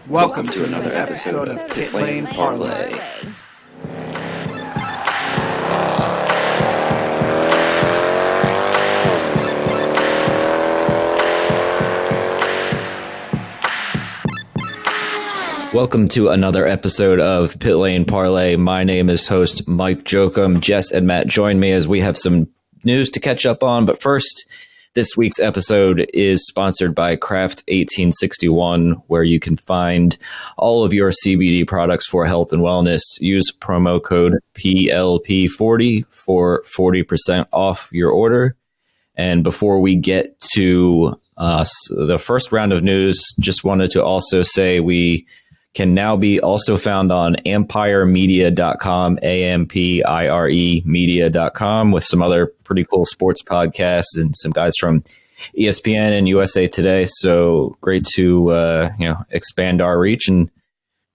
Welcome to another episode of Pit Lane Parlay. Welcome to another episode of Pit Lane Parlay. My name is host Mike Jokum. Jess and Matt join me as we have some news to catch up on. But first, this week's episode is sponsored by Craft 1861, where you can find all of your CBD products for health and wellness. Use promo code PLP40 for 40% off your order. And before we get to the first round of news, just wanted to also say we can now be also found on ampiremedia.com, AMPIRE media.com, with some other pretty cool sports podcasts and some guys from ESPN and USA Today. So great to expand our reach. And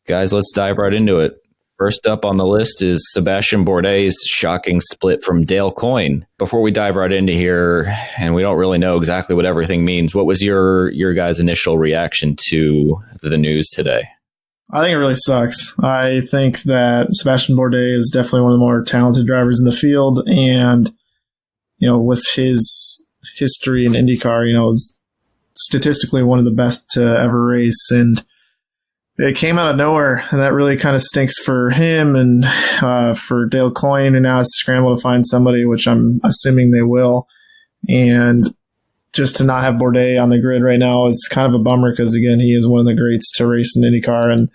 guys, let's dive right into it. First up on the list is Sebastien Bourdais' shocking split from Dale Coyne. Before we dive right into here, and we don't really know exactly what everything means, what was your guys' initial reaction to the news today? I think it really sucks. I think that Sebastien Bourdais is definitely one of the more talented drivers in the field. And, with his history in INDYCAR, is statistically one of the best to ever race. And it came out of nowhere. And that really kind of stinks for him and for Dale Coyne, who now has to scramble to find somebody, which I'm assuming they will. And just to not have Bourdais on the grid right now is kind of a bummer because, again, he is one of the greats to race in INDYCAR and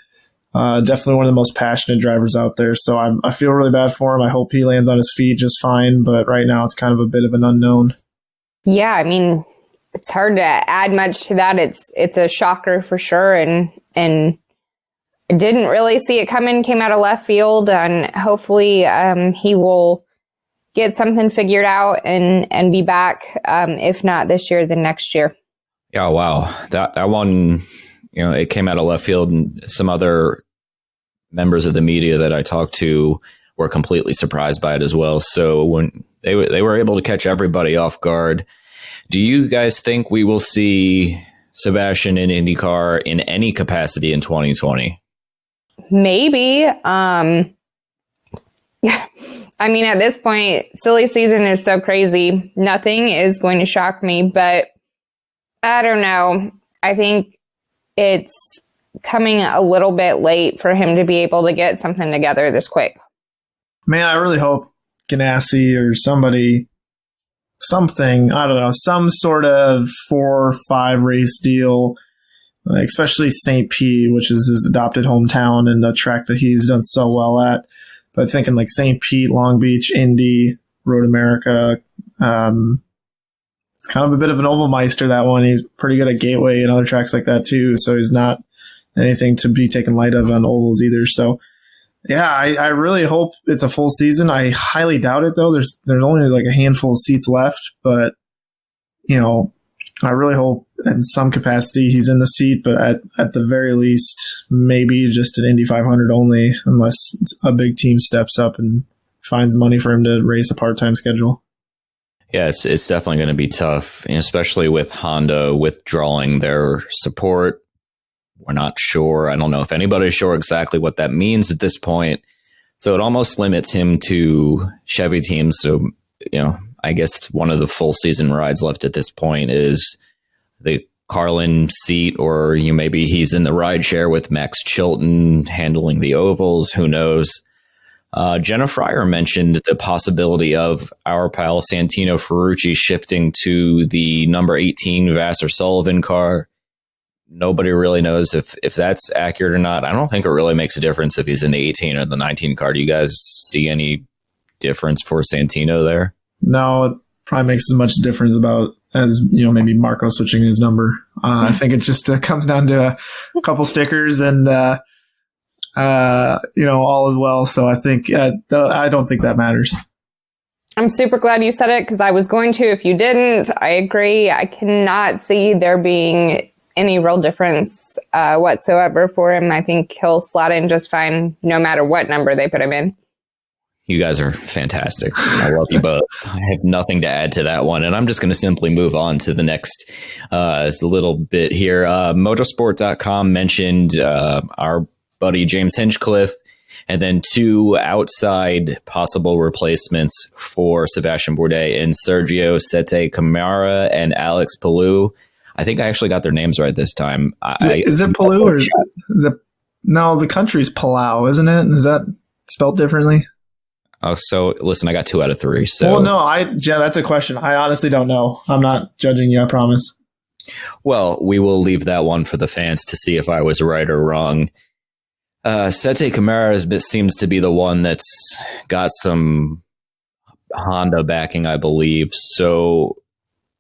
definitely one of the most passionate drivers out there. So I feel really bad for him. I hope he lands on his feet just fine, but right now it's kind of a bit of an unknown. Yeah, I mean, it's hard to add much to that. It's a shocker for sure, and I didn't really see it coming, came out of left field, and hopefully he will get something figured out and be back. If not this year, then next year. Yeah, wow. That one, it came out of left field, and some other members of the media that I talked to were completely surprised by it as well. So when they were able to catch everybody off guard, do you guys think we will see Sebastien in INDYCAR in any capacity in 2020? Maybe. I mean, at this point, silly season is so crazy. Nothing is going to shock me, but I don't know. I think it's coming a little bit late for him to be able to get something together this quick. Man, I really hope Ganassi or something, I don't know, some sort of 4 or 5 race deal, especially St. Pete, which is his adopted hometown and a track that he's done so well at. But thinking like St. Pete, Long Beach, Indy, Road America, it's kind of a bit of an oval meister, that one. He's pretty good at Gateway and other tracks like that too. So he's not anything to be taken light of on ovals either. So yeah, I really hope it's a full season. I highly doubt it though. There's only like a handful of seats left, but I really hope in some capacity he's in the seat, but at the very least, maybe just an Indy 500 only, unless a big team steps up and finds money for him to race a part-time schedule. Yes, it's definitely going to be tough, especially with Honda withdrawing their support. We're not sure. I don't know if anybody's sure exactly what that means at this point. So it almost limits him to Chevy teams. So, I guess one of the full season rides left at this point is the Carlin seat, or maybe he's in the ride share with Max Chilton handling the ovals. Who knows? Jenna Fryer mentioned the possibility of our pal Santino Ferrucci shifting to the number 18 Vassar Sullivan car. Nobody really knows if that's accurate or not. I don't think it really makes a difference if he's in the 18 or the 19 car. Do you guys see any difference for Santino there? No, it probably makes as much difference as maybe Marco switching his number. I think it just comes down to a couple stickers, and all is well. So I think I don't think that matters. I'm super glad you said it because I was going to if you didn't. I agree. I cannot see there being any real difference whatsoever for him. I think he'll slot in just fine no matter what number they put him in. You guys are fantastic. I love you both. I have nothing to add to that one. And I'm just going to simply move on to the next little bit here. Motorsport.com mentioned our buddy James Hinchcliffe and then 2 outside possible replacements for Sebastien Bourdais in Sergio Sette Camara and Alex Palou. I think I actually got their names right this time. Is it Palou or is it? No, the country's Palau, isn't it? Is that spelled differently? Oh, so listen, I got 2 out of 3. So, well, no, that's a question. I honestly don't know. I'm not judging you. I promise. Well, we will leave that one for the fans to see if I was right or wrong. Sette Camara seems to be the one that's got some Honda backing, I believe. So,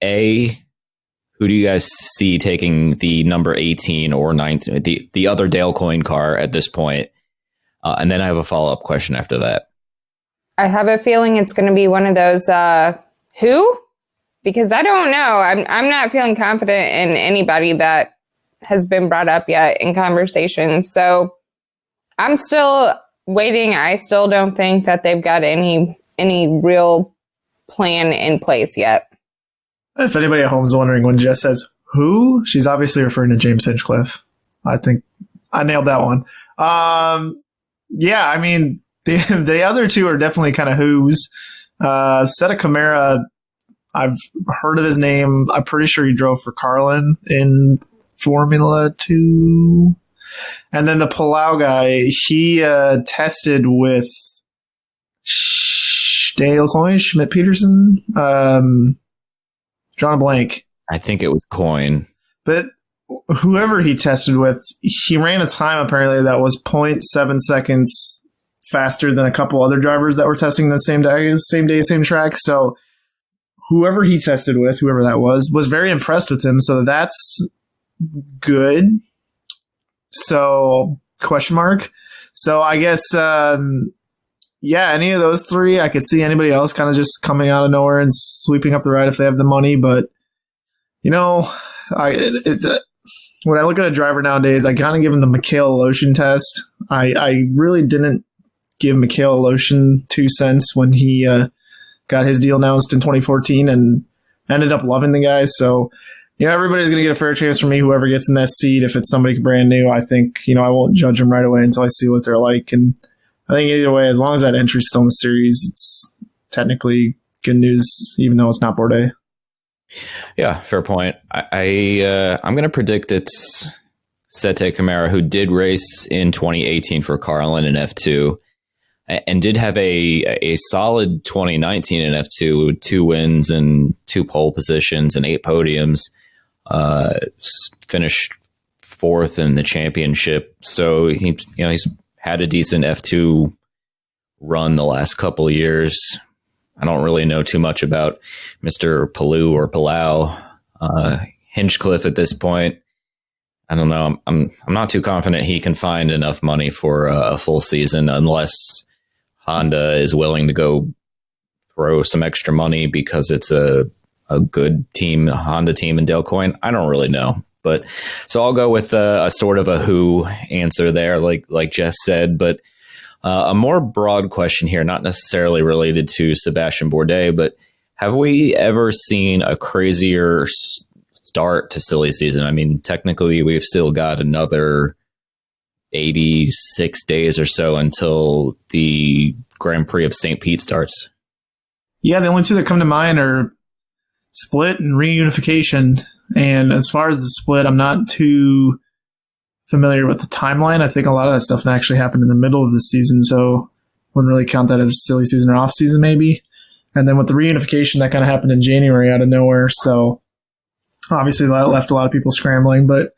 who do you guys see taking the number 18 or 19, the other Dale Coyne car at this point? And then I have a follow-up question after that. I have a feeling it's going to be one of those, who? Because I don't know. I'm not feeling confident in anybody that has been brought up yet in conversation. So I'm still waiting. I still don't think that they've got any real plan in place yet. If anybody at home is wondering when Jess says who, she's obviously referring to James Hinchcliffe. I think I nailed that one. Yeah, I mean, the other 2 are definitely kind of who's. Sette Camara, I've heard of his name. I'm pretty sure he drove for Carlin in Formula 2. And then the Palau guy, he tested with Dale Coyne, Schmidt Peterson, drawing a blank. I think it was Coyne. But whoever he tested with, he ran a time apparently that was 0.7 seconds faster than a couple other drivers that were testing the same day, same track. So whoever he tested with, whoever that was very impressed with him. So that's good. So question mark. So I guess, any of those 3, I could see anybody else kind of just coming out of nowhere and sweeping up the ride if they have the money. But, when I look at a driver nowadays, I kind of give him the Mikhail Aloshin test. I really didn't give Mikhail Aloshin 2 cents when he got his deal announced in 2014 and ended up loving the guy. So, everybody's going to get a fair chance from me, whoever gets in that seat. If it's somebody brand new, I think, I won't judge them right away until I see what they're like. And I think either way, as long as that entry's still in the series, it's technically good news, even though it's not Bourdais. Yeah, fair point. I'm going to predict it's Sette Camara, who did race in 2018 for Carlin in F2 and did have a solid 2019 in F2 with 2 wins and 2 pole positions and 8 podiums. Finished 4th in the championship. So he's had a decent F2 run the last couple of years. I don't really know too much about Mr. Palou or Palau. Hinchcliffe at this point, I don't know. I'm not too confident he can find enough money for a full season unless Honda is willing to go throw some extra money because it's a good team, a Honda team in Dale Coyne. I don't really know. But so I'll go with a sort of a who answer there, like Jess said, but a more broad question here, not necessarily related to Sebastien Bourdais, but have we ever seen a crazier start to silly season? I mean, technically, we've still got another 86 days or so until the Grand Prix of St. Pete starts. Yeah, the only 2 that come to mind are split and reunification. And as far as the split, I'm not too familiar with the timeline. I think a lot of that stuff actually happened in the middle of the season, so wouldn't really count that as silly season or off season maybe. And then with the reunification, that kind of happened in January out of nowhere, so obviously that left a lot of people scrambling. But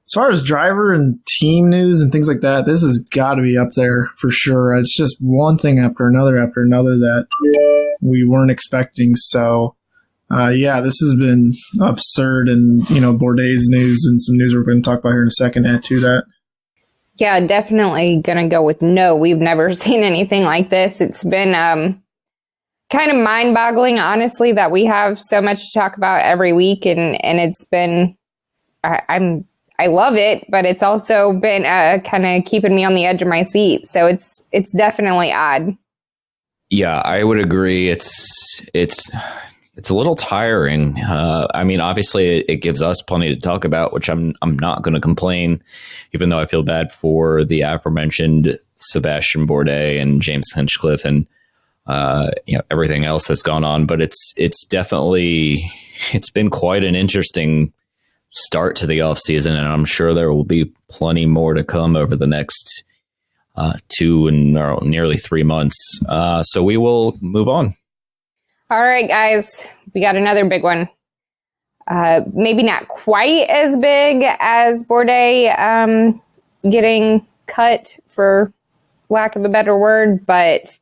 as far as driver and team news and things like that, this has got to be up there for sure. It's just one thing after another that we weren't expecting. So this has been absurd, and Bourdais news and some news we're going to talk about here in a second add to that. Yeah, definitely going to go with no. We've never seen anything like this. It's been kind of mind-boggling, honestly, that we have so much to talk about every week, and it's been I love it, but it's also been kind of keeping me on the edge of my seat. So it's definitely odd. Yeah, I would agree. It's a little tiring. I mean, obviously, it gives us plenty to talk about, which I'm not going to complain, even though I feel bad for the aforementioned Sebastien Bourdais and James Hinchcliffe and everything else that's gone on. But it's been quite an interesting start to the off season, and I'm sure there will be plenty more to come over the next 2 and nearly 3 months. So we will move on. All right, guys, we got another big one. Maybe not quite as big as Bourdais getting cut, for lack of a better word, but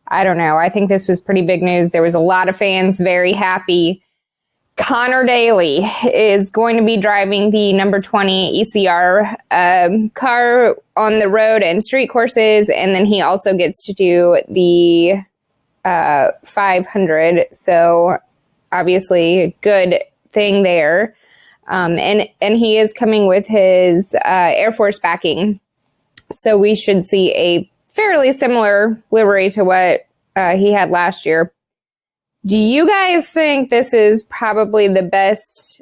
I don't know. I think this was pretty big news. There was a lot of fans very happy. Conor Daly is going to be driving the number 20 ECR car on the road and street courses, and then he also gets to do the 500. So obviously, good thing there. And he is coming with his Air Force backing, so we should see a fairly similar livery to what he had last year. Do you guys think this is probably the best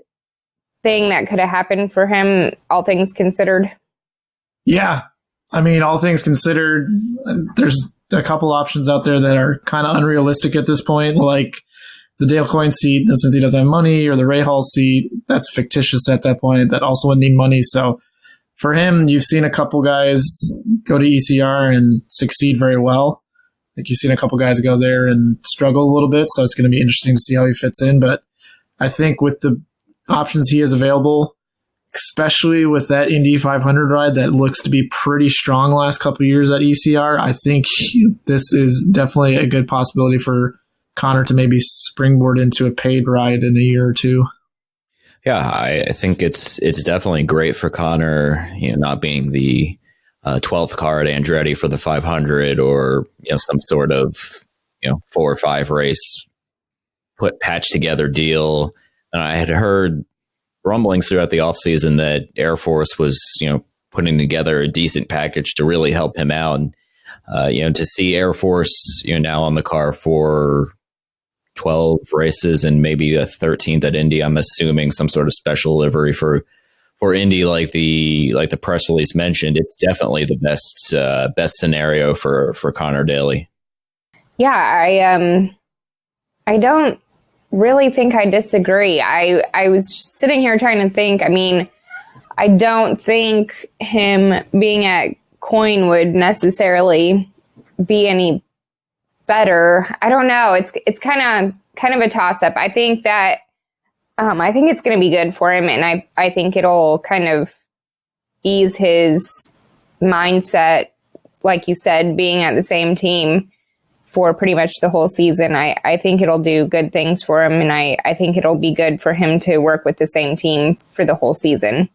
thing that could have happened for him, all things considered? Yeah. I mean, all things considered, there's a couple options out there that are kind of unrealistic at this point, like the Dale Coyne seat, since he doesn't have money, or the Ray Hall seat, that's fictitious at that point. That also wouldn't need money. So for him, you've seen a couple guys go to ECR and succeed very well. Like you've seen a couple guys go there and struggle a little bit, so it's going to be interesting to see how he fits in. But I think with the options he has available, especially with that Indy 500 ride that looks to be pretty strong last couple of years at ECR, I think this is definitely a good possibility for Conor to maybe springboard into a paid ride in a year or two. Yeah, I think it's definitely great for Conor, not being the 12th car at Andretti for the 500, or some sort of 4 or 5 race patch together deal. And I had heard rumblings throughout the offseason that Air Force was putting together a decent package to really help him out. And to see Air Force now on the car for 12 races and maybe a 13th at Indy, I'm assuming some sort of special livery for Indy, like the press release mentioned, it's definitely the best scenario for Conor Daly. Yeah, I don't really think I disagree. I was sitting here trying to think. I mean, I don't think him being at Coyne would necessarily be any better. I don't know. It's kind of a toss up. I think that. I think it's going to be good for him, and I think it'll kind of ease his mindset, like you said, being at the same team for pretty much the whole season. I think it'll do good things for him, and I think it'll be good for him to work with the same team for the whole season.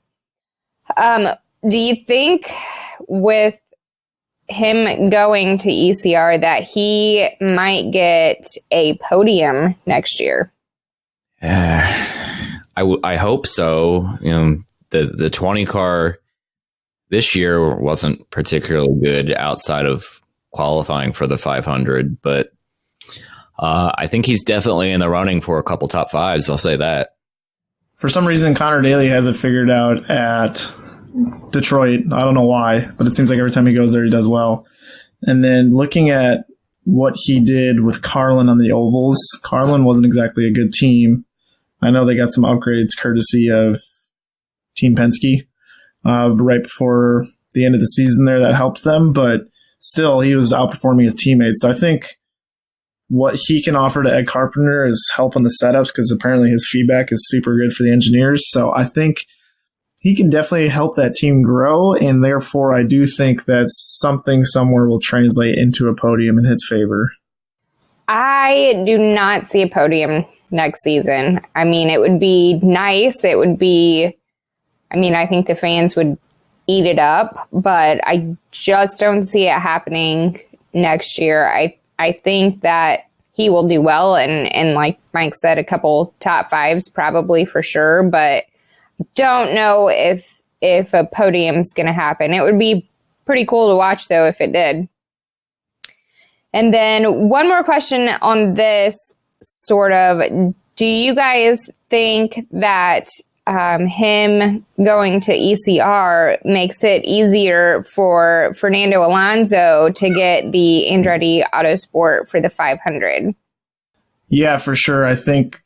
Do you think with him going to ECR that he might get a podium next year? I hope so. The 20 car this year wasn't particularly good outside of qualifying for the 500, but I think he's definitely in the running for a couple top 5s. I'll say that. For some reason, Conor Daly has it figured out at Detroit. I don't know why, but it seems like every time he goes there, he does well. And then looking at what he did with Carlin on the ovals, Carlin wasn't exactly a good team. I know they got some upgrades courtesy of Team Penske right before the end of the season there that helped them, but still he was outperforming his teammates. So I think what he can offer to Ed Carpenter is help on the setups, because apparently his feedback is super good for the engineers. So I think he can definitely help that team grow, and therefore I do think that something somewhere will translate into a podium in his favor. I do not see a podium next season. I mean, it would be nice. It would be, I mean, I think the fans would eat it up, but I just don't see it happening next year. I think that he will do well, and like Mike said, a couple top fives probably for sure, but don't know if a podium's going to happen. It would be pretty cool to watch, though, if it did. And then one more question on this sort of, do you guys think that him going to ECR makes it easier for Fernando Alonso to get the Andretti Autosport for the 500? Yeah, for sure. I think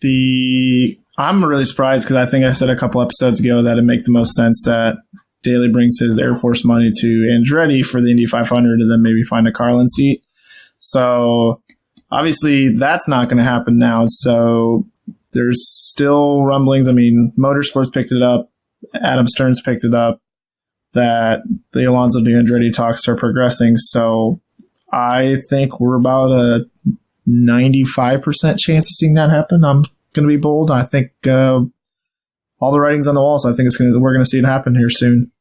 I'm really surprised because I think I said a couple episodes ago that it'd make the most sense that Daly brings his Air Force money to Andretti for the Indy 500 and then maybe find a Carlin seat. So obviously that's not going to happen now. So there's still rumblings. I mean, Motorsports picked it up. Adam Stern's picked it up that the Alonso to Andretti talks are progressing. So I think we're about a 95% chance of seeing that happen. I'm going to be bold. I think all the writing's on the wall, so I think we're going to see it happen here soon.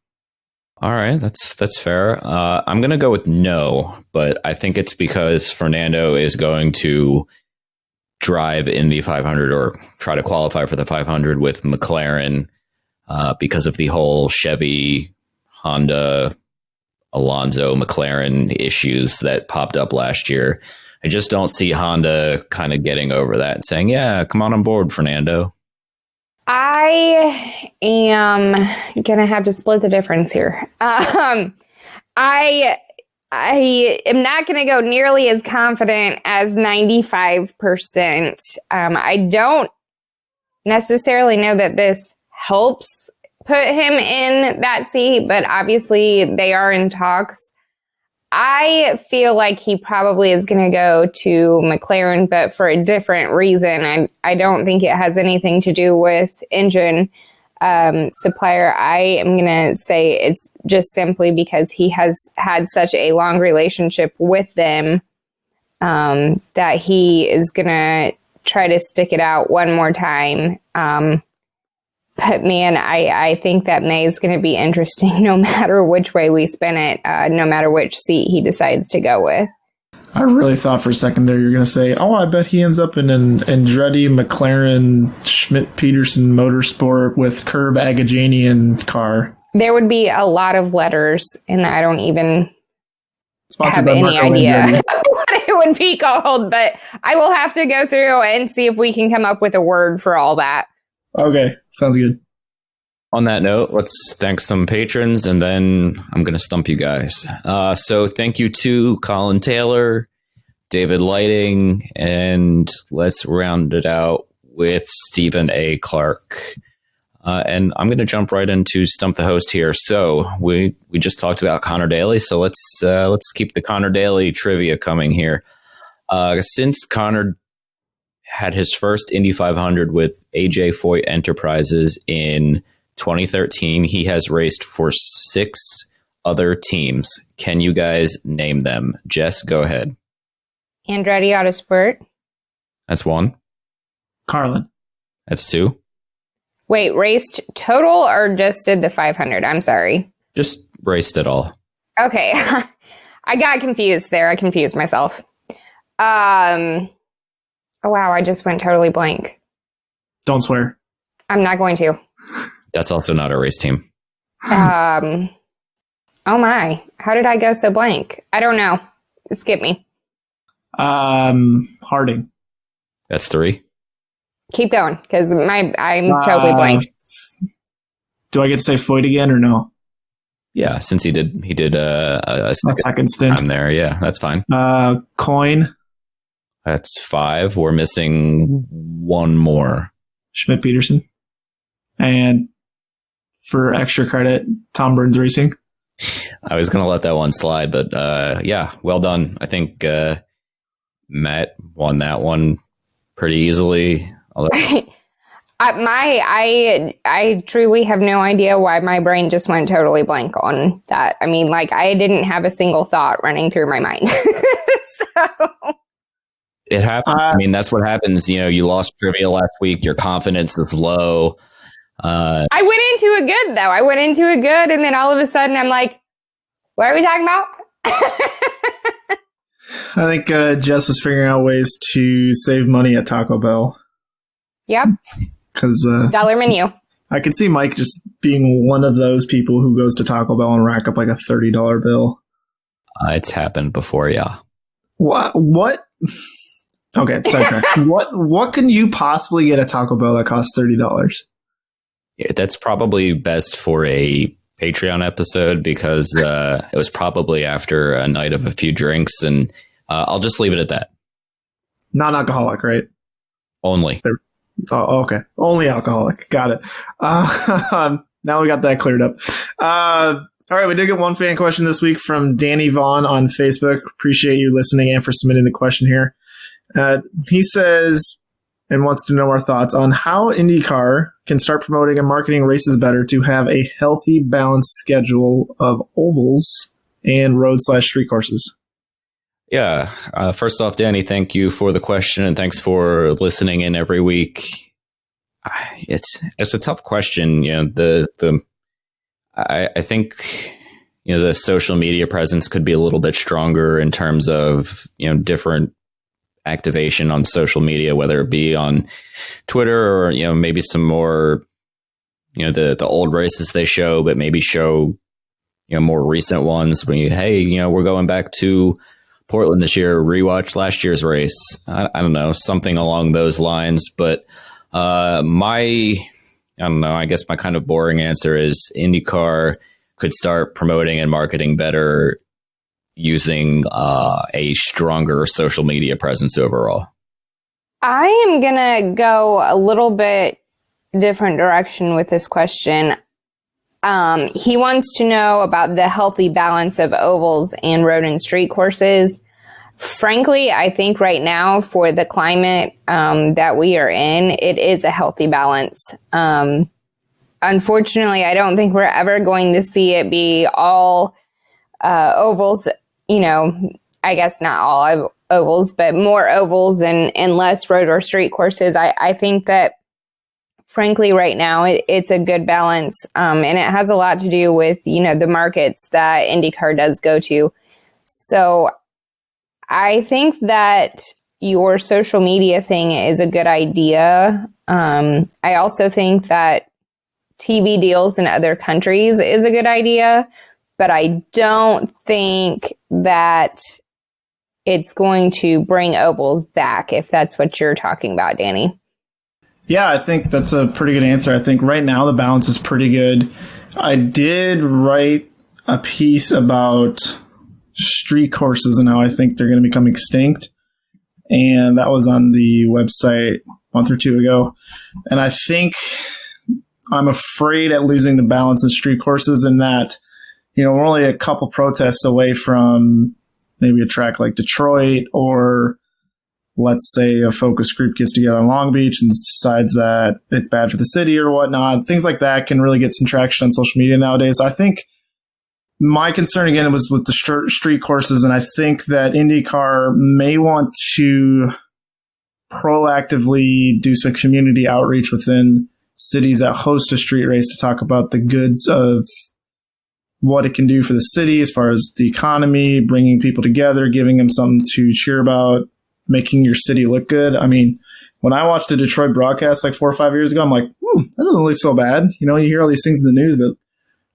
All right, that's fair. I'm going to go with no, but I think it's because Fernando is going to drive in the 500 or try to qualify for the 500 with McLaren because of the whole Chevy, Honda, Alonso, McLaren issues that popped up last year. I just don't see Honda kind of getting over that and saying, yeah, come on board, Fernando. I am going to have to split the difference here. I am not going to go nearly as confident as 95%. I don't necessarily know that this helps put him in that seat, but obviously they are in talks. I feel like he probably is going to go to McLaren, but for a different reason. I don't think it has anything to do with engine supplier. I am going to say it's just simply because he has had such a long relationship with them that he is going to try to stick it out one more time. But man, I think that May is going to be interesting no matter which way we spin it, no matter which seat he decides to go with. I really thought for a second there you're going to say, I bet he ends up in an Andretti, McLaren, Schmidt-Peterson Motorsport with Curb Agajanian car. There would be a lot of letters, and I don't even Sponsored have any Marco idea Andretti. what it would be called, but I will have to go through and see if we can come up with a word for all that. Okay, sounds good. On that note, let's thank some patrons, and then I'm going to stump you guys. So thank you to Colin Taylor, David Lighting, and let's round it out with Stephen A. Clark. And I'm going to jump right into Stump the Host here. So we just talked about Conor Daly, so let's keep the Conor Daly trivia coming here. Since Conor had his first Indy 500 with AJ Foyt Enterprises in 2013. He has raced for 6 other teams. Can you guys name them? Jess, go ahead. Andretti Autosport. That's 1. Carlin. That's 2. Wait, raced total or just did the 500? I'm sorry. Just raced it all. Okay. I got confused there. I confused myself. Oh, wow. I just went totally blank. Don't swear. I'm not going to. That's also not a race team. Oh, my. How did I go so blank? I don't know. Skip me. Harding. That's 3. Keep going, because I'm totally blank. Do I get to say Foyt again or no? Yeah, since he did a second stint. time there. Yeah, that's fine. Coyne. That's 5. We're missing 1 more. Schmidt-Peterson. And for extra credit, Tom Burns Racing. I was going to let that one slide, but yeah, well done. I think Matt won that one pretty easily. I truly have no idea why my brain just went totally blank on that. I mean, like, I didn't have a single thought running through my mind. So it happens. I mean, that's what happens. You know, you lost trivia last week. Your confidence is low. I went into it good, though. I went into it good, and then all of a sudden I'm like, what are we talking about? I think Jess was figuring out ways to save money at Taco Bell. Yep. Because dollar menu. I could see Mike just being one of those people who goes to Taco Bell and rack up like a $30 bill. It's happened before, yeah. What? Okay, sidetrack. What can you possibly get at Taco Bell that costs $30? Yeah, that's probably best for a Patreon episode because it was probably after a night of a few drinks, and I'll just leave it at that. Non-alcoholic, right? Only. Oh, okay. Only alcoholic. Got it. Now we got that cleared up. All right, we did get one fan question this week from Danny Vaughn on Facebook. Appreciate you listening and for submitting the question here. He says and wants to know our thoughts on how INDYCAR can start promoting and marketing races better to have a healthy, balanced schedule of ovals and road/street courses. Yeah. First off, Danny, thank you for the question and thanks for listening in every week. It's a tough question. You know, I think, you know, the social media presence could be a little bit stronger in terms of, you know, different activation on social media, whether it be on Twitter or, you know, maybe some more, you know, the old races they show, but maybe show, you know, more recent ones when hey, you know, we're going back to Portland this year, rewatch last year's race. I don't know, something along those lines. But I don't know, I guess my kind of boring answer is INDYCAR could start promoting and marketing better using a stronger social media presence overall. I am going to go a little bit different direction with this question. He wants to know about the healthy balance of ovals and road and street courses. Frankly, I think right now for the climate that we are in, it is a healthy balance. Unfortunately, I don't think we're ever going to see it be all ovals, you know, I guess not all ovals, but more ovals and less road or street courses. I think that, frankly, right now, it's a good balance. And it has a lot to do with, you know, the markets that INDYCAR does go to. So I think that your social media thing is a good idea. I also think that TV deals in other countries is a good idea, but I don't think that it's going to bring ovals back, if that's what you're talking about, Danny. Yeah, I think that's a pretty good answer. I think right now the balance is pretty good. I did write a piece about street courses and how I think they're going to become extinct. And that was on the website a month or two ago. And I think I'm afraid at losing the balance of street courses in that, you know, we're only a couple protests away from maybe a track like Detroit, or let's say a focus group gets together in Long Beach and decides that it's bad for the city or whatnot. Things like that can really get some traction on social media nowadays. I think my concern, again, was with the street courses, and I think that INDYCAR may want to proactively do some community outreach within cities that host a street race to talk about the goods of what it can do for the city as far as the economy, bringing people together, giving them something to cheer about, making your city look good. I mean, when I watched the Detroit broadcast like 4 or 5 years ago, I'm like, that doesn't look so bad. You know, you hear all these things in the news, but it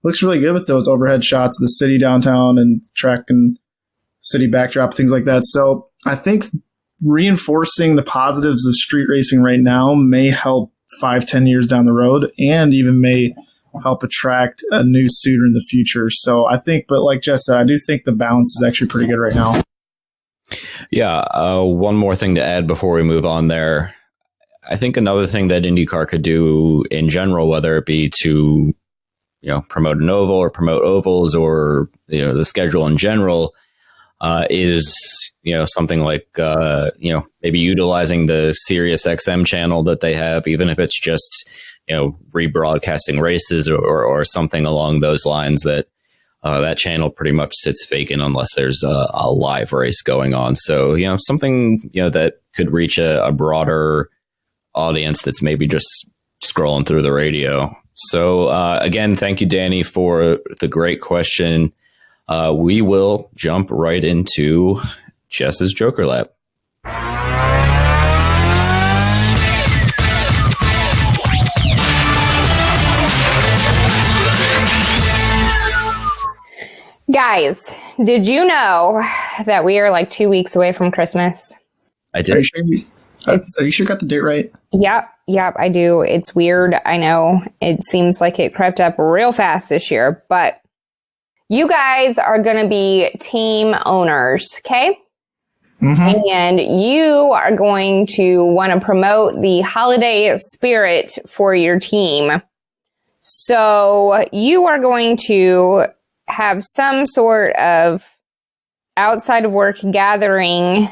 looks really good with those overhead shots of the city downtown and track and city backdrop, things like that. So I think reinforcing the positives of street racing right now may help 5-10 years down the road, and even may help attract a new suitor in the future. So I think, but like Jess said, I do think the balance is actually pretty good right now. Yeah. One more thing to add before we move on there. I think another thing that INDYCAR could do in general, whether it be to, you know, promote an oval or promote ovals, or, you know, the schedule in general, is, you know, something like, you know, maybe utilizing the Sirius XM channel that they have, even if it's just, you know, rebroadcasting races or something along those lines, that that channel pretty much sits vacant unless there's a live race going on. So, you know, something, you know, that could reach a broader audience that's maybe just scrolling through the radio. So again, thank you, Danny, for the great question. We will jump right into Jess's Joker Lap. Guys, did you know that we are like 2 weeks away from Christmas? I did. Are you sure you got the date right? Yep, I do. It's weird. I know it seems like it crept up real fast this year, but you guys are going to be team owners, okay? Mm-hmm. And you are going to want to promote the holiday spirit for your team. So you are going to have some sort of outside of work gathering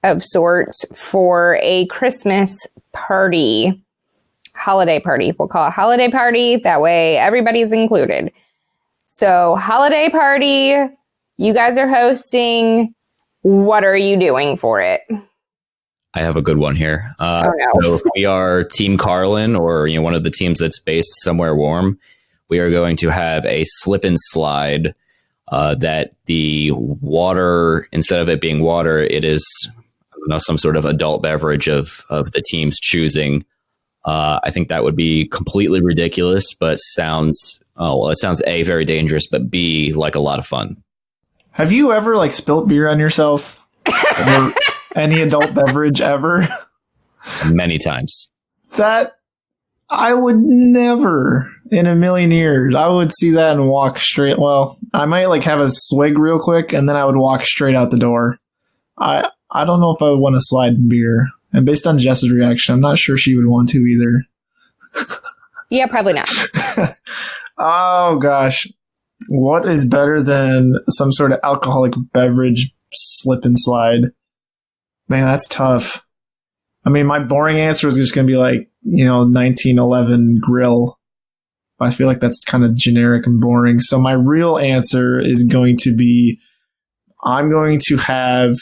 of sorts for a Christmas party, holiday party. We'll call it holiday party. That way everybody's included. So holiday party, you guys are hosting. What are you doing for it? I have a good one here. No. So we are Team Carlin, or one of the teams that's based somewhere warm. We are going to have a slip and slide that the water, instead of it being water, it is some sort of adult beverage of the team's choosing. I think that would be completely ridiculous, but it sounds A, very dangerous, but B, like a lot of fun. Have you ever spilt beer on yourself or any adult beverage ever? Many times. That I would never in a million years. I would see that and walk straight. Well, I might have a swig real quick and then I would walk straight out the door. I don't know if I would want to slide in beer. And based on Jess's reaction, I'm not sure she would want to either. Yeah, probably not. Oh, gosh. What is better than some sort of alcoholic beverage slip and slide? Man, that's tough. I mean, my boring answer is just going to be 1911 grill. I feel like that's kind of generic and boring. So my real answer is going to be, I'm going to have,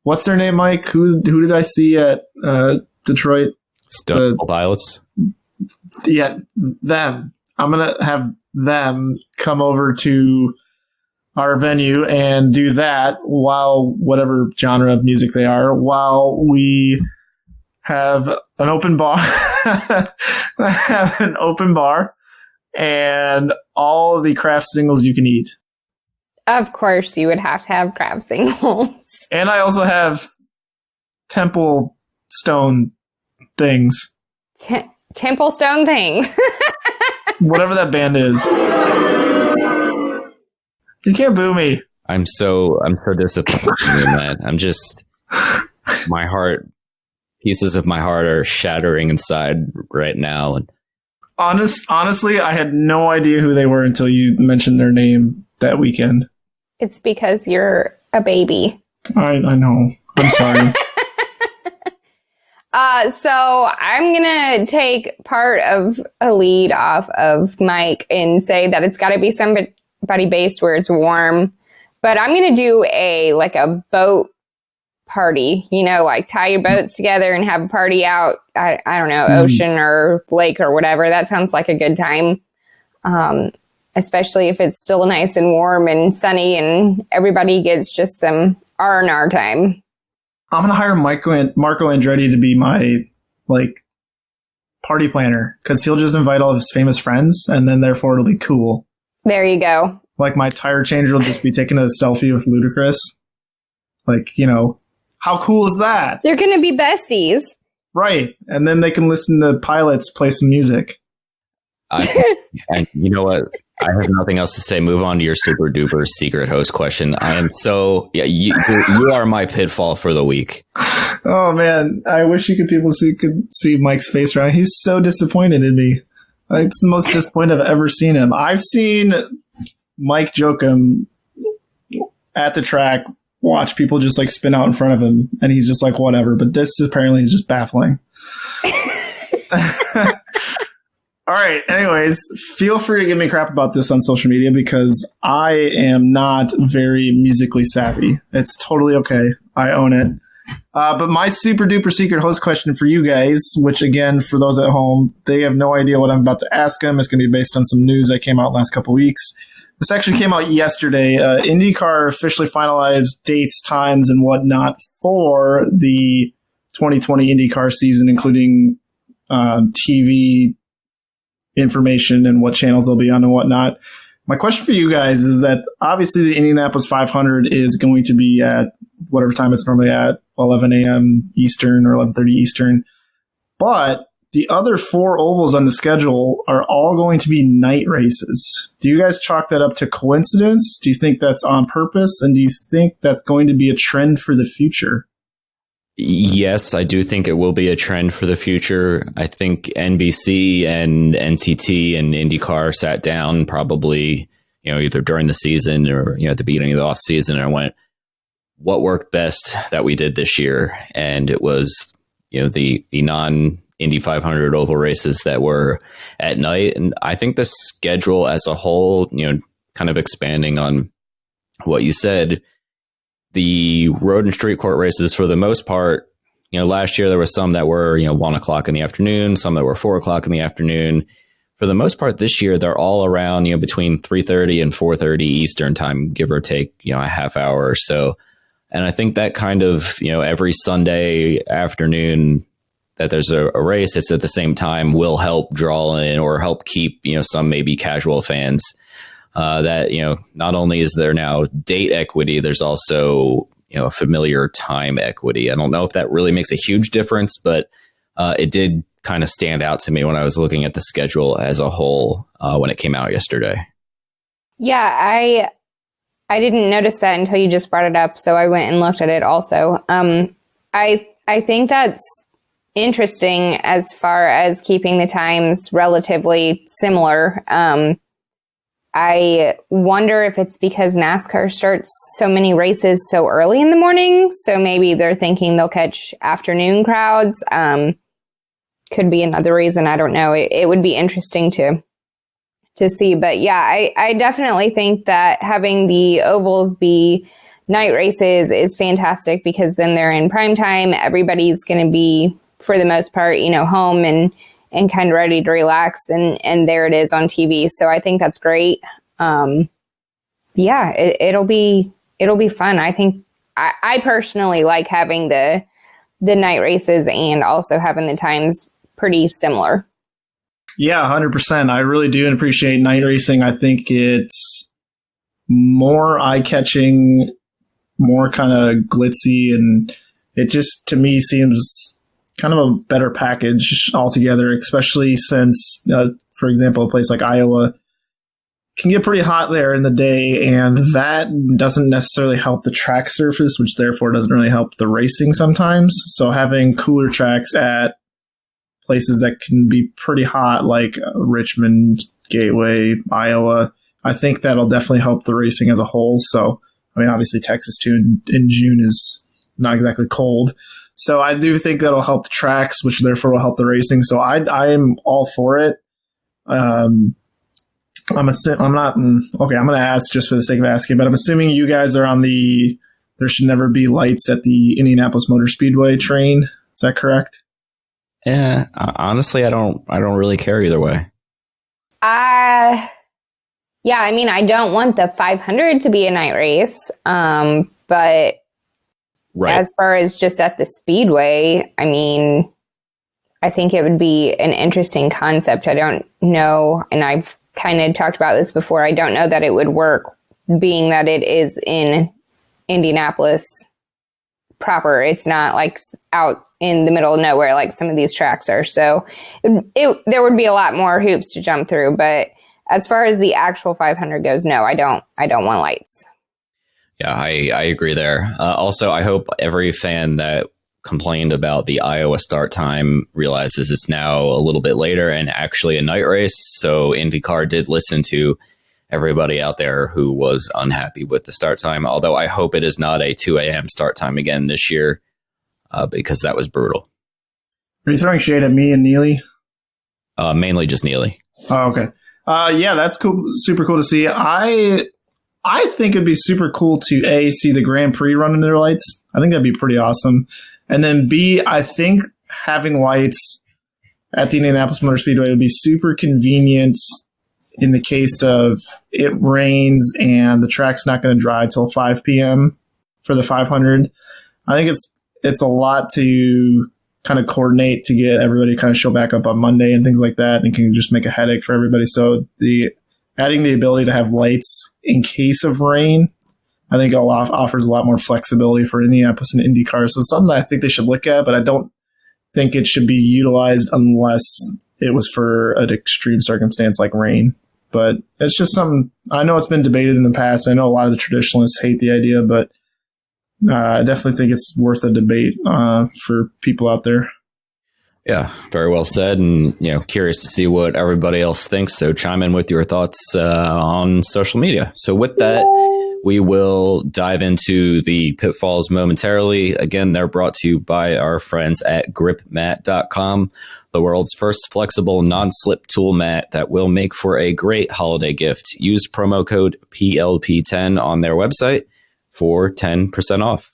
what's their name, Mike? Who did I see at Detroit? Stone Pilots? Yeah, them. I'm going to have them come over to our venue and do that while whatever genre of music they are, while we have an open bar, and all the craft singles you can eat. Of course, you would have to have craft singles. And I also have temple stone things. Temple stone things. Whatever that band is. You can't boo me. I'm so disappointed in that. I'm just, my heart, pieces of my heart are shattering inside right now. And honestly, I had no idea who they were until you mentioned their name that weekend. It's because you're a baby. I know. I'm sorry. So I'm going to take part of a lead off of Mike and say that it's got to be somebody based where it's warm. But I'm going to do a boat party, tie your boats together and have a party out. I don't know, ocean or lake or whatever. That sounds like a good time. Especially if it's still nice and warm and sunny and everybody gets just some R&R time. I'm going to hire Marco Andretti to be my, party planner, because he'll just invite all of his famous friends, and then therefore it'll be cool. There you go. My tire changer will just be taking a selfie with Ludacris. How cool is that? They're going to be besties. Right. And then they can listen to pilots play some music. And you know what? I have nothing else to say. Move on to your super duper secret host question. I am so, you are my pitfall for the week. Oh man, I wish you could see Mike's face right now. He's so disappointed in me. It's the most disappointed I've ever seen him. I've seen Mike Jokum at the track watch people just spin out in front of him, and he's just whatever. But this apparently is just baffling. All right. Anyways, feel free to give me crap about this on social media because I am not very musically savvy. It's totally okay. I own it. But my super duper secret host question for you guys, which again, for those at home, they have no idea what I'm about to ask them. It's going to be based on some news that came out last couple weeks. This actually came out yesterday. INDYCAR officially finalized dates, times, and whatnot for the 2020 INDYCAR season, including TV information and what channels they'll be on and whatnot. My question for you guys is that obviously the Indianapolis 500 is going to be at whatever time it's normally at, 11 a.m. Eastern or 11:30 Eastern. But the other 4 ovals on the schedule are all going to be night races. Do you guys chalk that up to coincidence? Do you think that's on purpose? And do you think that's going to be a trend for the future? Yes, I do think it will be a trend for the future. I think NBC and NTT and INDYCAR sat down probably, either during the season or, at the beginning of the off season and went, what worked best that we did this year? And it was, the non-Indy 500 oval races that were at night. And I think the schedule as a whole, kind of expanding on what you said, the road and street court races, for the most part, last year there were some that were, 1 o'clock in the afternoon, some that were 4 o'clock in the afternoon. For the most part this year, they're all around, between 3:30 and 4:30 Eastern time, give or take, a half hour or so. And I think that kind of, every Sunday afternoon that there's a race, it's at the same time, will help draw in or help keep, some maybe casual fans. That, not only is there now date equity, there's also, a familiar time equity. I don't know if that really makes a huge difference, but it did kind of stand out to me when I was looking at the schedule as a whole when it came out yesterday. Yeah, I didn't notice that until you just brought it up, so I went and looked at it also. I think that's interesting as far as keeping the times relatively similar. I wonder if it's because NASCAR starts so many races so early in the morning. So maybe they're thinking they'll catch afternoon crowds. Could be another reason. I don't know. It would be interesting to see. But yeah, I definitely think that having the ovals be night races is fantastic because then they're in prime time. Everybody's going to be, for the most part, home and kind of ready to relax, and there it is on TV. So I think that's great. Yeah, it'll be fun. I think I personally like having the night races and also having the times pretty similar. Yeah, 100%. I really do appreciate night racing. I think it's more eye-catching, more kind of glitzy, and it just, to me, seems kind of a better package altogether, especially since, for example, a place like Iowa can get pretty hot there in the day, and that doesn't necessarily help the track surface, which therefore doesn't really help the racing sometimes. So having cooler tracks at places that can be pretty hot, like Richmond, Gateway, Iowa, I think that'll definitely help the racing as a whole. So, I mean, obviously Texas too in June is not exactly cold. So I do think that'll help the tracks, which therefore will help the racing. So I'm all for it. I'm going to ask just for the sake of asking, but I'm assuming you guys are on there should never be lights at the Indianapolis Motor Speedway train. Is that correct? Yeah, honestly, I don't really care either way. Yeah, I mean, I don't want the 500 to be a night race, but right. As far as just at the Speedway, I mean, I think it would be an interesting concept. I don't know, and I've kind of talked about this before, I don't know that it would work, being that it is in Indianapolis proper. It's not like out in the middle of nowhere like some of these tracks are. So there would be a lot more hoops to jump through. But as far as the actual 500 goes, no, I don't want lights. Yeah, I agree there. Also, I hope every fan that complained about the Iowa start time realizes it's now a little bit later and actually a night race. So IndyCar did listen to everybody out there who was unhappy with the start time, although I hope it is not a 2 a.m. start time again this year, because that was brutal. Are you throwing shade at me and Neely? Mainly just Neely. Oh, okay. Yeah, that's cool. Super cool to see. I I think it'd be super cool to A, see the Grand Prix run under lights. I think that'd be pretty awesome. And then B, I think having lights at the Indianapolis Motor Speedway would be super convenient in the case of it rains and the track's not going to dry till 5 p.m. for the 500. I think it's a lot to kind of coordinate to get everybody to kind of show back up on Monday and things like that, and it can just make a headache for everybody. So adding the ability to have lights in case of rain, I think offers a lot more flexibility for Indianapolis and IndyCar. So it's something that I think they should look at, but I don't think it should be utilized unless it was for an extreme circumstance like rain. But it's just something, I know it's been debated in the past. I know a lot of the traditionalists hate the idea, but I definitely think it's worth a debate for people out there. Yeah, very well said. And, curious to see what everybody else thinks. So chime in with your thoughts on social media. So with that, we will dive into the pitfalls momentarily. Again, they're brought to you by our friends at gripmat.com, the world's first flexible non-slip tool mat that will make for a great holiday gift. Use promo code PLP10 on their website for 10% off.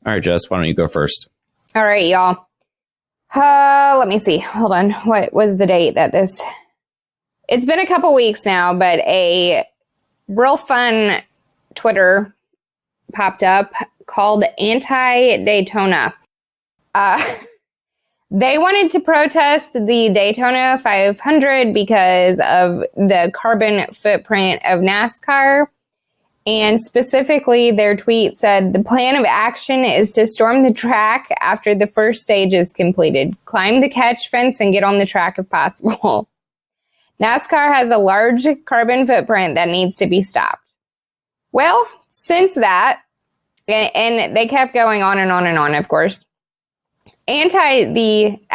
All right, Jess, why don't you go first? All right, y'all. Let me see. Hold on. What was the date that this... It's been a couple weeks now, but a real fun Twitter popped up called Anti-Daytona. They wanted to protest the Daytona 500 because of the carbon footprint of NASCAR. And specifically, their tweet said, the plan of action is to storm the track after the first stage is completed, climb the catch fence, and get on the track if possible. NASCAR has a large carbon footprint that needs to be stopped. Well, since that, and they kept going on and on and on, of course, Anti-Daytona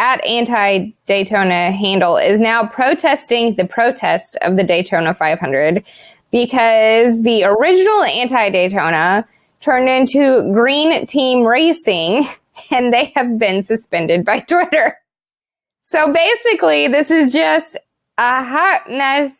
handle is now protesting the protest of the Daytona 500 because the original Anti-Daytona turned into Green Team Racing, and they have been suspended by Twitter. So basically, this is just a hot mess,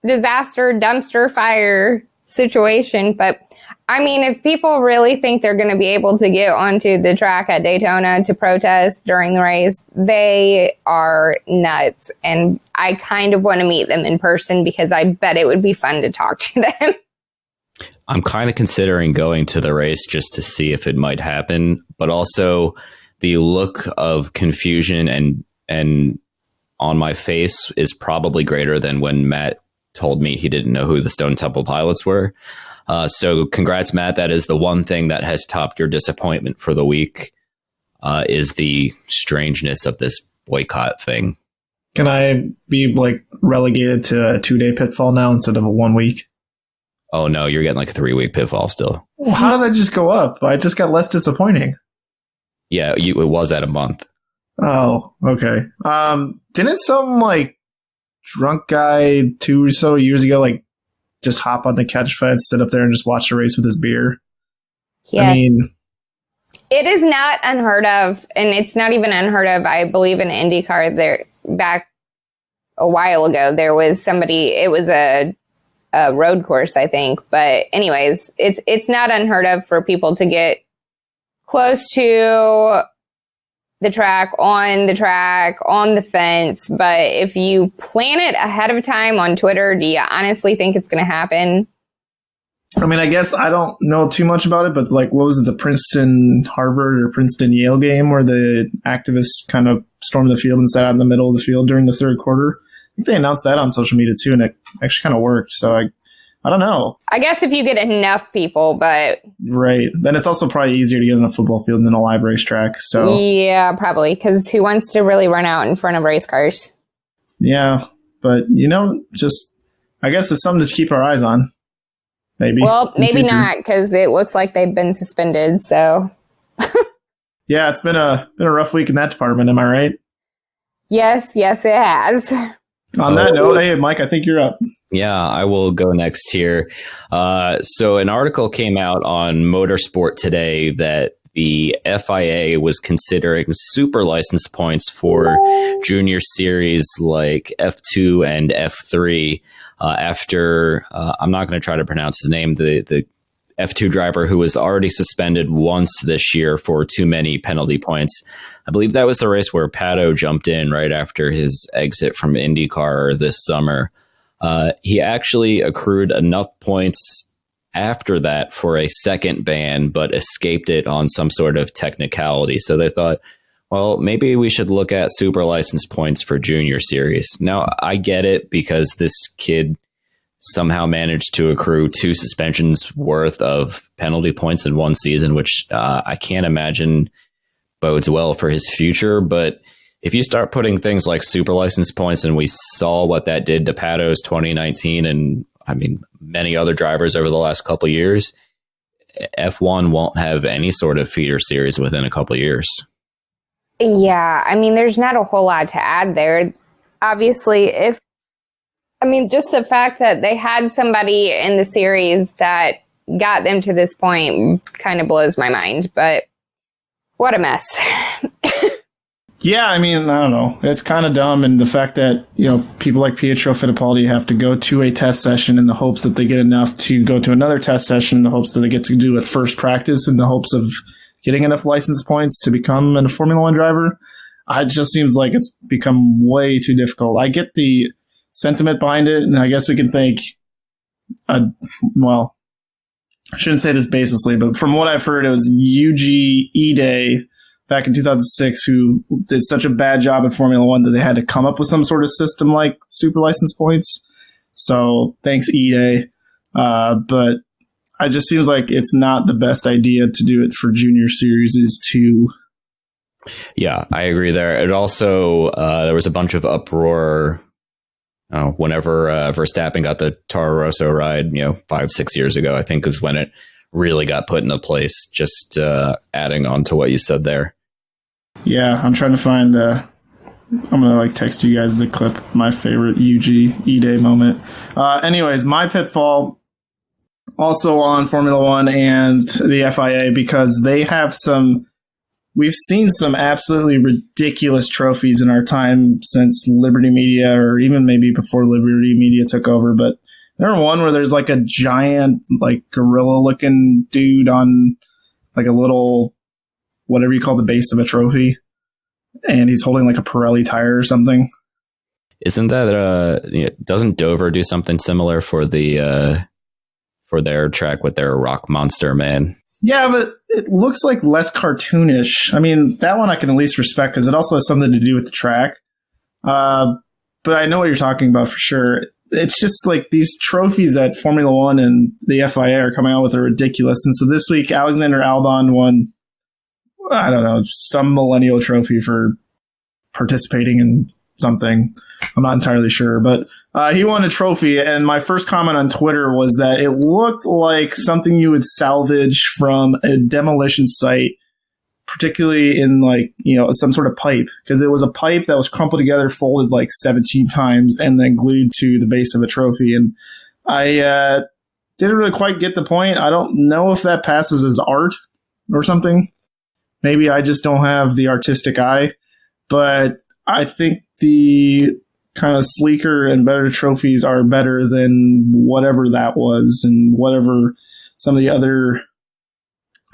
disaster, dumpster fire situation. But I mean, if people really think they're going to be able to get onto the track at Daytona to protest during the race, they are nuts. And I kind of want to meet them in person because I bet it would be fun to talk to them. I'm kind of considering going to the race just to see if it might happen, but also the look of confusion and on my face is probably greater than when Matt told me he didn't know who the Stone Temple Pilots were. So congrats, Matt. That is the one thing that has topped your disappointment for the week, is the strangeness of this boycott thing. Can I be relegated to a 2-day pitfall now instead of a 1 week? Oh, no, you're getting like a 3-week pitfall still. Well, how did I just go up? I just got less disappointing. Yeah, it was at a month. Oh, okay. Didn't some drunk guy 2 or so years ago just hop on the catch fence, sit up there and just watch the race with his beer? Yeah. I mean, it is not unheard of, and it's not even unheard of. I believe in IndyCar there back a while ago, there was somebody, it was a road course, I think. But anyways, it's not unheard of for people to get close to the track, on the fence. But if you plan it ahead of time on Twitter, do you honestly think it's going to happen? I mean, I guess I don't know too much about it, but what was it, the Princeton Harvard or Princeton Yale game where the activists kind of stormed the field and sat out in the middle of the field during the third quarter? I think they announced that on social media too, and it actually kind of worked. So I don't know. I guess if you get enough people, but... Right. Then it's also probably easier to get on a football field than a live racetrack. So yeah, probably. Because who wants to really run out in front of race cars? Yeah. But, just... I guess it's something to keep our eyes on. Maybe. Well, maybe not, because it looks like they've been suspended, so... Yeah, it's been a rough week in that department, am I right? Yes, it has. On that note, hey, Mike, I think you're up. Yeah, I will go next here. So an article came out on Motorsport today that the FIA was considering super license points for junior series like F2 and F3 after, I'm not going to try to pronounce his name, the F2 driver who was already suspended once this year for too many penalty points. I believe that was the race where Pato jumped in right after his exit from INDYCAR this summer. He actually accrued enough points after that for a second ban, but escaped it on some sort of technicality. So they thought, well, maybe we should look at super license points for junior series. Now, I get it because this kid somehow managed to accrue 2 suspensions worth of penalty points in one season, which I can't imagine bodes well for his future. But if you start putting things like super license points, and we saw what that did to Pato's 2019 and I mean, many other drivers over the last couple of years, F1 won't have any sort of feeder series within a couple of years. Yeah, I mean, there's not a whole lot to add there. Obviously, just the fact that they had somebody in the series that got them to this point kind of blows my mind, but what a mess. Yeah, I mean, I don't know. It's kind of dumb, and the fact that, people like Pietro Fittipaldi have to go to a test session in the hopes that they get enough to go to another test session in the hopes that they get to do a first practice in the hopes of getting enough license points to become a Formula One driver. It just seems like it's become way too difficult. I get the sentiment behind it, and I guess we can think, well, I shouldn't say this baselessly, but from what I've heard, it was Yuji Ide back in 2006 who did such a bad job at Formula One that they had to come up with some sort of system like super license points. So thanks, Ide. But it just seems like it's not the best idea to do it for junior series too. Yeah, I agree there. It also, there was a bunch of uproar whenever Verstappen got the Toro Rosso ride, 5-6 years ago, I think is when it really got put into place. Just adding on to what you said there. Yeah, I'm trying to find, I'm going to text you guys the clip, my favorite Yuji Ide moment. Anyways, my pitfall also on Formula One and the FIA, because they have we've seen some absolutely ridiculous trophies in our time since Liberty Media, or even maybe before Liberty Media took over. But there's one where there's a giant, gorilla looking dude on a little, whatever you call the base of a trophy. And he's holding a Pirelli tire or something. Isn't that, doesn't Dover do something similar for for their track with their rock monster man? Yeah, but it looks less cartoonish. I mean, that one I can at least respect because it also has something to do with the track. But I know what you're talking about for sure. It's just these trophies that Formula One and the FIA are coming out with are ridiculous. And so this week, Alexander Albon won, I don't know, some millennial trophy for participating in something. I'm not entirely sure, but he won a trophy. And my first comment on Twitter was that it looked like something you would salvage from a demolition site, particularly in some sort of pipe, because it was a pipe that was crumpled together, folded 17 times, and then glued to the base of a trophy. And I didn't really quite get the point. I don't know if that passes as art or something. Maybe I just don't have the artistic eye, but I think the kind of sleeker and better trophies are better than whatever that was and whatever some of the other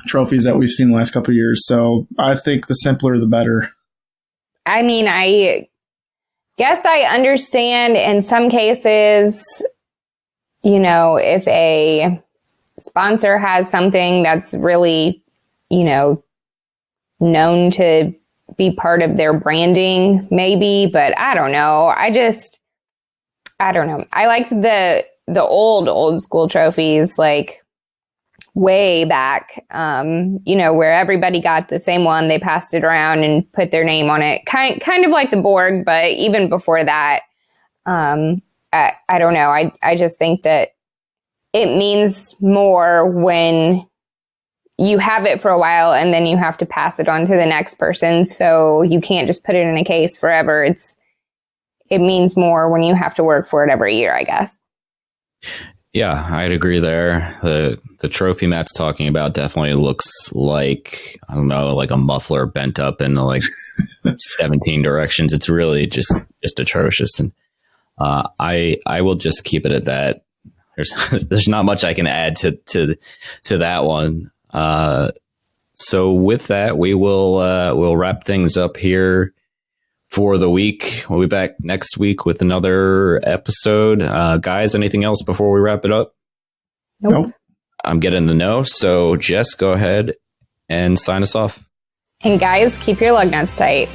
trophies that we've seen the last couple of years. So I think the simpler, the better. I mean, I guess I understand in some cases, if a sponsor has something that's really, known to be part of their branding, maybe, but I don't know. I don't know. I liked the old school trophies, way back, where everybody got the same one. They passed it around and put their name on it. Kind of like the Borg, but even before that, I don't know. I just think that it means more when you have it for a while and then you have to pass it on to the next person. So you can't just put it in a case forever. It means more when you have to work for it every year, I guess. Yeah, I'd agree there. The trophy Matt's talking about definitely looks like, I don't know, like a muffler bent up in like 17 directions. It's really just atrocious. And I will just keep it at that. There's not much I can add to that one. So with that, we'll wrap things up here for the week. We'll be back next week with another episode. Guys, anything else before we wrap it up? Nope. I'm getting the no. So Jess, go ahead and sign us off. And guys, keep your lug nuts tight.